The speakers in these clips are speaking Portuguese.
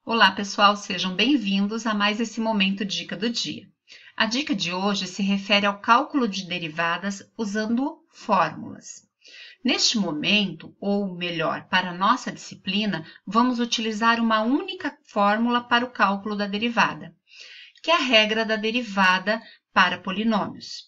Olá, pessoal, sejam bem-vindos a mais esse momento Dica do Dia. A dica de hoje se refere ao cálculo de derivadas usando fórmulas. Neste momento, ou melhor, para a nossa disciplina, vamos utilizar uma única fórmula para o cálculo da derivada, que é a regra da derivada para polinômios.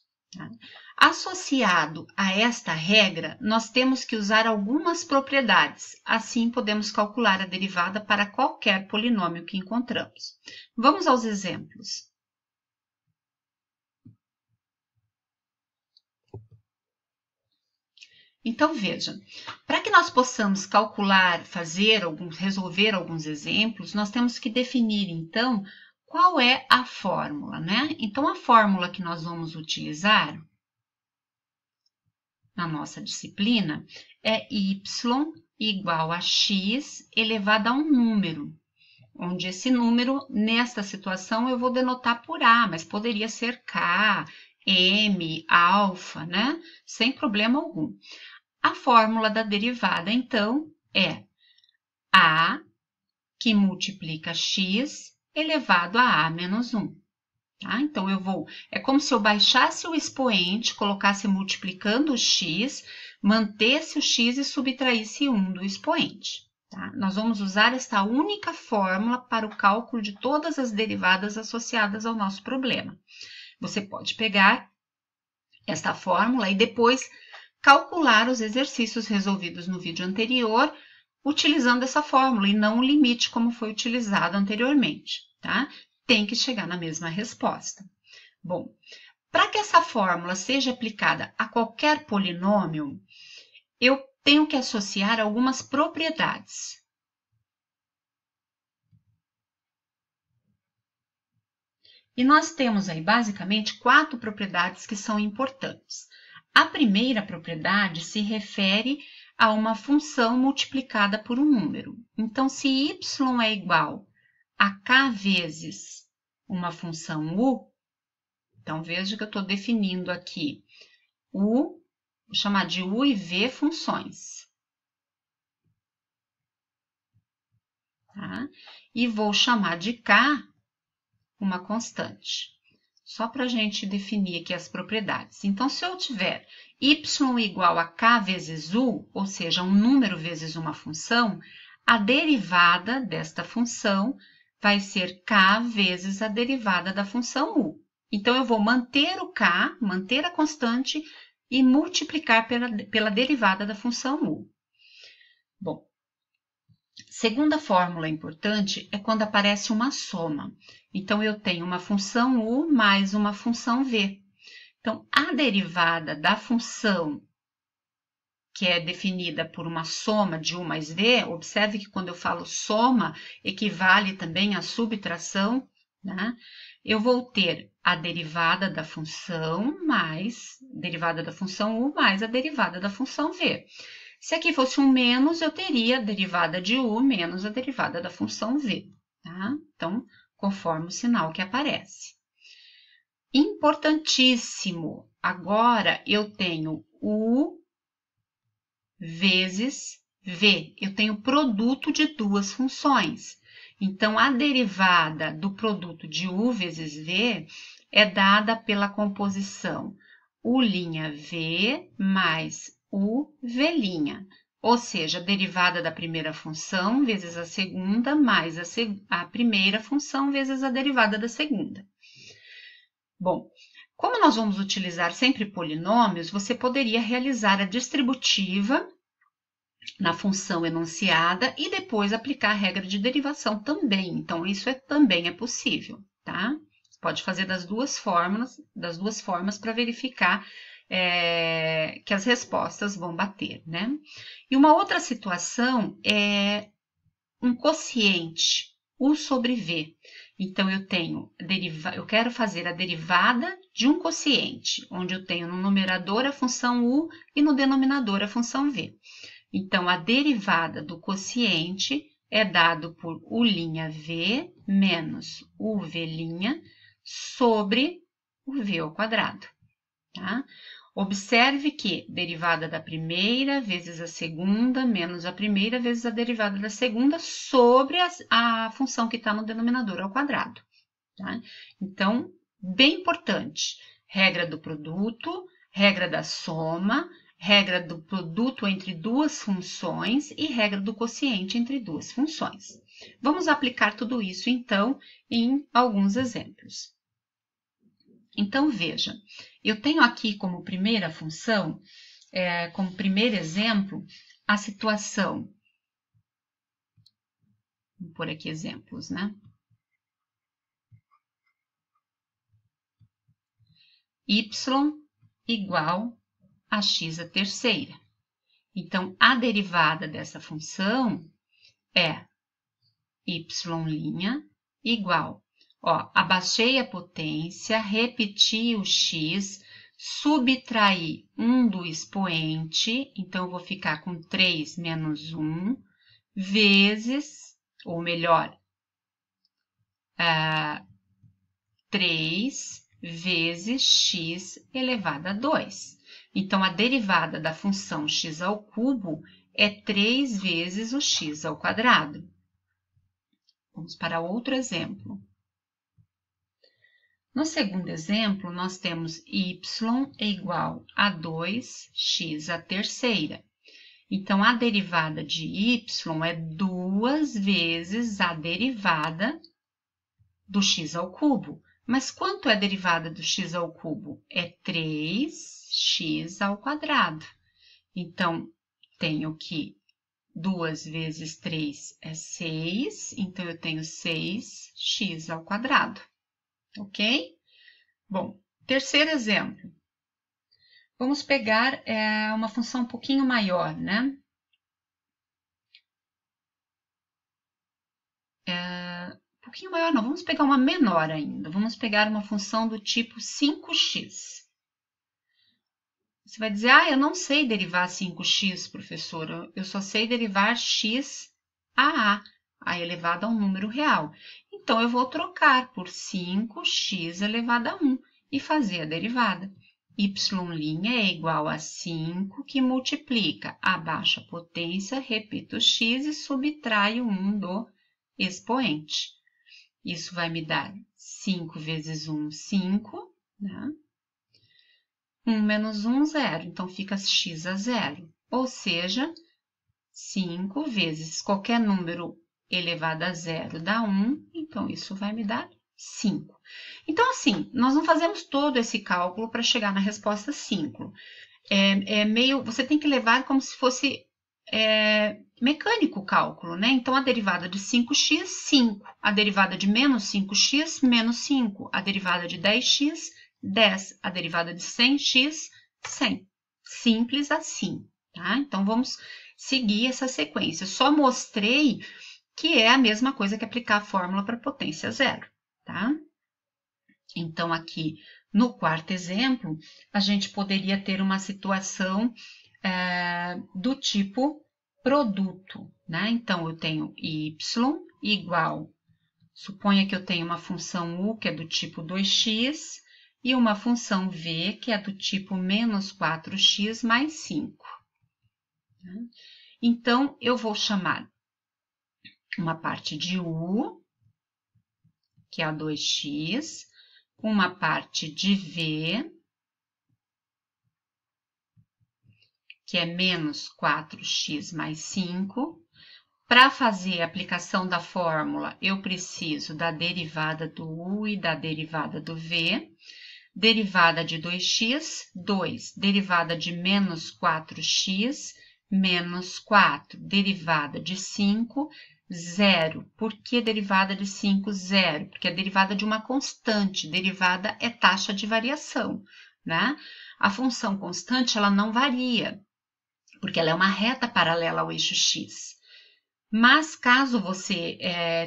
Associado a esta regra, nós temos que usar algumas propriedades, assim podemos calcular a derivada para qualquer polinômio que encontramos. Vamos aos exemplos. Então, veja, para que nós possamos calcular, resolver alguns exemplos, nós temos que definir, então, qual é a fórmula, né? Então, a fórmula que nós vamos utilizar na nossa disciplina é y igual a x elevado a um número, onde esse número, nesta situação, eu vou denotar por a, mas poderia ser k, m, alfa, né? Sem problema algum. A fórmula da derivada, então, é a que multiplica x elevado a a menos 1. Tá? Então, é como se eu baixasse o expoente, colocasse multiplicando o x, mantesse o x e subtraísse 1 do expoente. Tá? Nós vamos usar esta única fórmula para o cálculo de todas as derivadas associadas ao nosso problema. Você pode pegar esta fórmula e depois calcular os exercícios resolvidos no vídeo anterior utilizando essa fórmula e não o limite como foi utilizado anteriormente. Tá? Tem que chegar na mesma resposta. Bom, para que essa fórmula seja aplicada a qualquer polinômio, eu tenho que associar algumas propriedades. E nós temos aí, basicamente, 4 propriedades que são importantes. A primeira propriedade se refere a uma função multiplicada por um número. Então, se y é igual a k vezes uma função u, então veja que eu estou definindo aqui vou chamar de u e v funções. Tá? E vou chamar de k uma constante. Só para a gente definir aqui as propriedades. Então, se eu tiver y igual a k vezes u, ou seja, um número vezes uma função, a derivada desta função vai ser k vezes a derivada da função u. Então, eu vou manter o k, manter a constante e multiplicar pela derivada da função u. Bom, segunda fórmula importante é quando aparece uma soma. Então, eu tenho uma função u mais uma função v. Então, a derivada da função que é definida por uma soma de u mais v, observe que quando eu falo soma, equivale também a subtração, né? Eu vou ter a derivada da função mais derivada da função u mais a derivada da função v. Se aqui fosse um menos, eu teria a derivada de u menos a derivada da função v. Tá? Então, conforme o sinal que aparece. Importantíssimo, agora eu tenho u vezes v. Eu tenho produto de duas funções. Então, a derivada do produto de u vezes v é dada pela composição u' mais uv'. Ou seja, a derivada da primeira função vezes a segunda mais a primeira função vezes a derivada da segunda. Bom, como nós vamos utilizar sempre polinômios, você poderia realizar a distributiva na função enunciada e depois aplicar a regra de derivação também. Então, isso também é possível, tá? Você pode fazer das duas formas para verificar que as respostas vão bater, né? E uma outra situação é um quociente, u sobre v. Então, eu quero fazer a derivada de um quociente, onde eu tenho no numerador a função u e no denominador a função v. Então, a derivada do quociente é dado por u'v menos uv' sobre o v ao quadrado. Tá? Observe que derivada da primeira vezes a segunda menos a primeira vezes a derivada da segunda sobre a função que está no denominador ao quadrado. Tá? Então, bem importante, regra do produto, regra da soma, regra do produto entre duas funções e regra do quociente entre duas funções. Vamos aplicar tudo isso, então, em alguns exemplos. Então, veja, eu tenho aqui como primeira função, como primeiro exemplo, a situação. Vou pôr aqui exemplos, né? Y igual a x à terceira. Então, a derivada dessa função é y' igual. Ó, abaixei a potência, repeti o x, subtraí 1 do expoente, então eu vou ficar com 3 menos 1, vezes, ou melhor, 3 vezes x elevado a 2. Então, a derivada da função x ao cubo é 3 vezes o x ao quadrado. Vamos para outro exemplo. No segundo exemplo, nós temos y é igual a 2x à terceira. Então, a derivada de y é 2 vezes a derivada do x ao cubo. Mas quanto é a derivada do x ao cubo? É 3x ao quadrado. Então, tenho que 2 vezes 3 é 6, então eu tenho 6x ao quadrado. Ok? Bom, terceiro exemplo. Vamos pegar uma função um pouquinho maior, né? Um pouquinho maior não, vamos pegar uma menor ainda. Vamos pegar uma função do tipo 5x. Você vai dizer, eu não sei derivar 5x, professora. Eu só sei derivar x a elevado a um número real. Então, eu vou trocar por 5x elevado a 1 e fazer a derivada. Y' é igual a 5, que multiplica, abaixa a potência, repito o x e subtrai o 1 do expoente. Isso vai me dar 5 vezes 1, 5, né? 1 menos 1, 0. Então, fica x a 0. Ou seja, 5 vezes qualquer número elevado a 0 dá 1. Então, isso vai me dar 5. Então, assim, nós não fazemos todo esse cálculo para chegar na resposta 5. Você tem que levar como se fosse mecânico o cálculo, né? Então, a derivada de 5x, 5. A derivada de menos 5x, menos 5. A derivada de 10x, 10. A derivada de 100x, 100. Simples assim, tá? Então, vamos seguir essa sequência. Só mostrei que é a mesma coisa que aplicar a fórmula para potência zero, tá? Então, aqui no quarto exemplo, a gente poderia ter uma situação do tipo produto, né? Então, eu tenho y igual, suponha que eu tenho uma função u, que é do tipo 2x, e uma função v, que é do tipo menos 4x mais 5. Então, eu vou chamar uma parte de u, que é a 2x, uma parte de v, que é menos 4x mais 5. Para fazer a aplicação da fórmula, eu preciso da derivada do u e da derivada do v. Derivada de 2x, 2. Derivada de menos 4x, menos 4. Derivada de 5, 0. Por que derivada de 5, 0? Porque é derivada de uma constante. Derivada é taxa de variação, né? A função constante, ela não varia, porque ela é uma reta paralela ao eixo x. Mas, caso você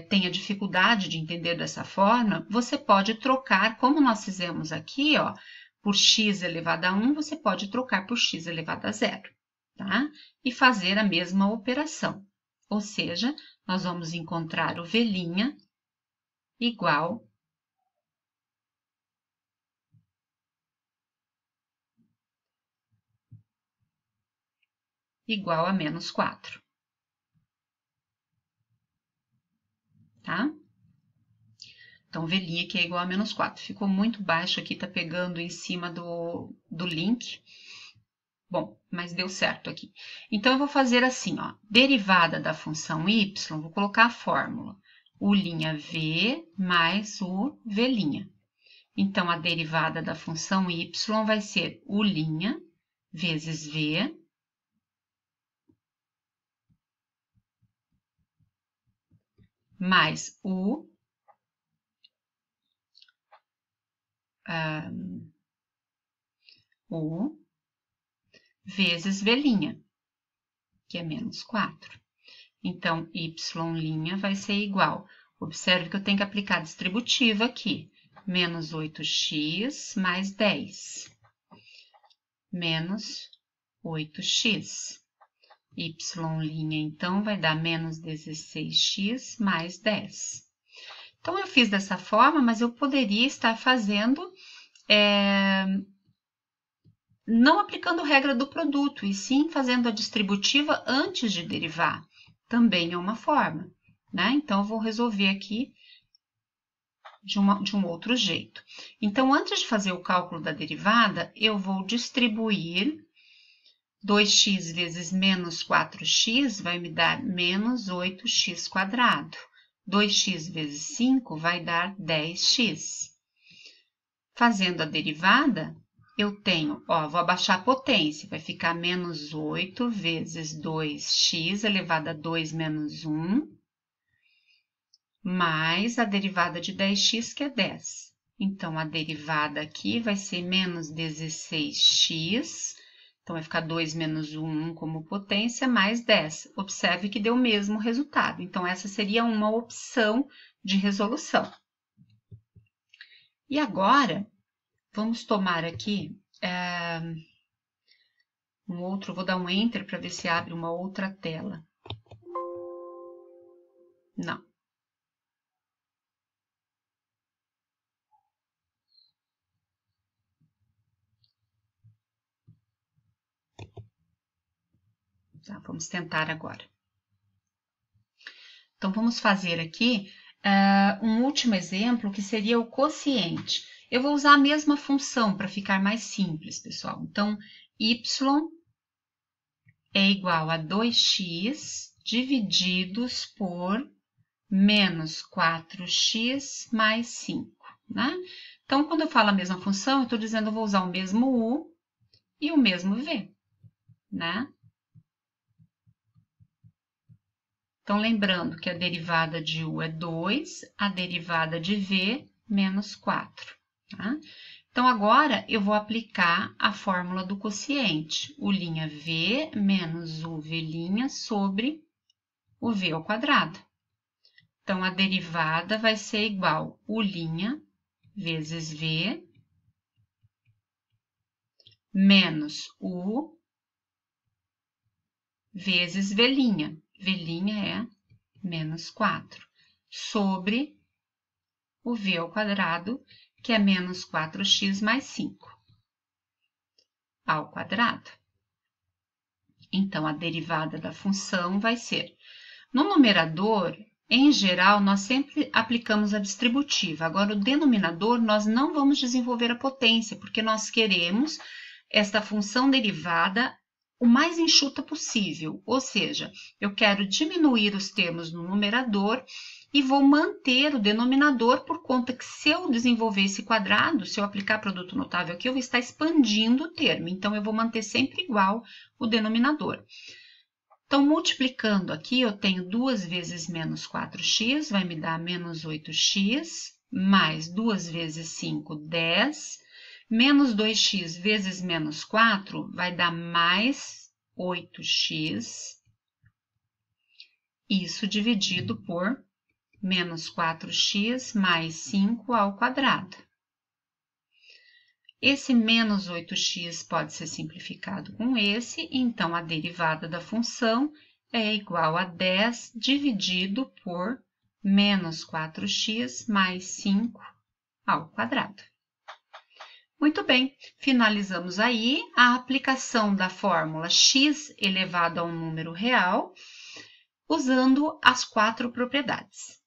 tenha dificuldade de entender dessa forma, você pode trocar, como nós fizemos aqui, ó, por x elevado a 1, você pode trocar por x elevado a 0, tá? E fazer a mesma operação. Ou seja, nós vamos encontrar o v' igual igual a menos 4. Tá? Então, v' que é igual a menos 4. Ficou muito baixo aqui, tá pegando em cima do link. Bom, mas deu certo aqui. Então, eu vou fazer assim, ó. Derivada da função y, vou colocar a fórmula. U'(v) mais v'. Então, a derivada da função y vai ser U' vezes v mais U vezes v', que é menos 4. Então, y' vai ser igual. Observe que eu tenho que aplicar a distributiva aqui. Menos 8x mais 10. Menos 8x. Y', então, vai dar menos 16x mais 10. Então, eu fiz dessa forma, mas eu poderia estar fazendo, não aplicando regra do produto, e sim fazendo a distributiva antes de derivar. Também é uma forma, né? Então, eu vou resolver aqui de um outro jeito. Então, antes de fazer o cálculo da derivada, eu vou distribuir 2x vezes menos 4x vai me dar menos 8x quadrado. 2x vezes 5 vai dar 10x. Fazendo a derivada, eu tenho, ó, vou abaixar a potência, vai ficar menos 8 vezes 2x elevado a 2 menos 1, mais a derivada de 10x, que é 10. Então, a derivada aqui vai ser menos 16x, então vai ficar 2 menos 1 como potência, mais 10. Observe que deu o mesmo resultado. Então, essa seria uma opção de resolução. E agora, vamos tomar aqui vou dar um Enter para ver se abre uma outra tela. Não. Tá, vamos tentar agora. Então, vamos fazer aqui um último exemplo, que seria o quociente. Eu vou usar a mesma função para ficar mais simples, pessoal. Então, y é igual a 2x divididos por menos 4x mais 5, né? Então, quando eu falo a mesma função, eu estou dizendo que eu vou usar o mesmo u e o mesmo v, né? Então, lembrando que a derivada de u é 2, a derivada de v, menos 4. Tá? Então, agora eu vou aplicar a fórmula do quociente, U'(v) menos UV' sobre o v ao quadrado. Então, a derivada vai ser igual a U' vezes v menos u vezes v'. V' é menos 4, sobre o v ao quadrado, que é menos 4x mais 5, ao quadrado. Então, a derivada da função vai ser, no numerador, em geral, nós sempre aplicamos a distributiva. Agora, o denominador, nós não vamos desenvolver a potência, porque nós queremos esta função derivada o mais enxuta possível, ou seja, eu quero diminuir os termos no numerador e vou manter o denominador por conta que se eu desenvolver esse quadrado, se eu aplicar produto notável aqui, eu vou estar expandindo o termo, então eu vou manter sempre igual o denominador. Então, multiplicando aqui, eu tenho 2 vezes menos 4x, vai me dar menos 8x, mais 2 vezes 5, 10, menos 2x vezes menos 4 vai dar mais 8x, isso dividido por menos 4x mais 5 ao quadrado. Esse menos 8x pode ser simplificado com esse, então a derivada da função é igual a 10 dividido por menos 4x mais 5 ao quadrado. Muito bem, finalizamos aí a aplicação da fórmula x elevado a um número real, usando as 4 propriedades.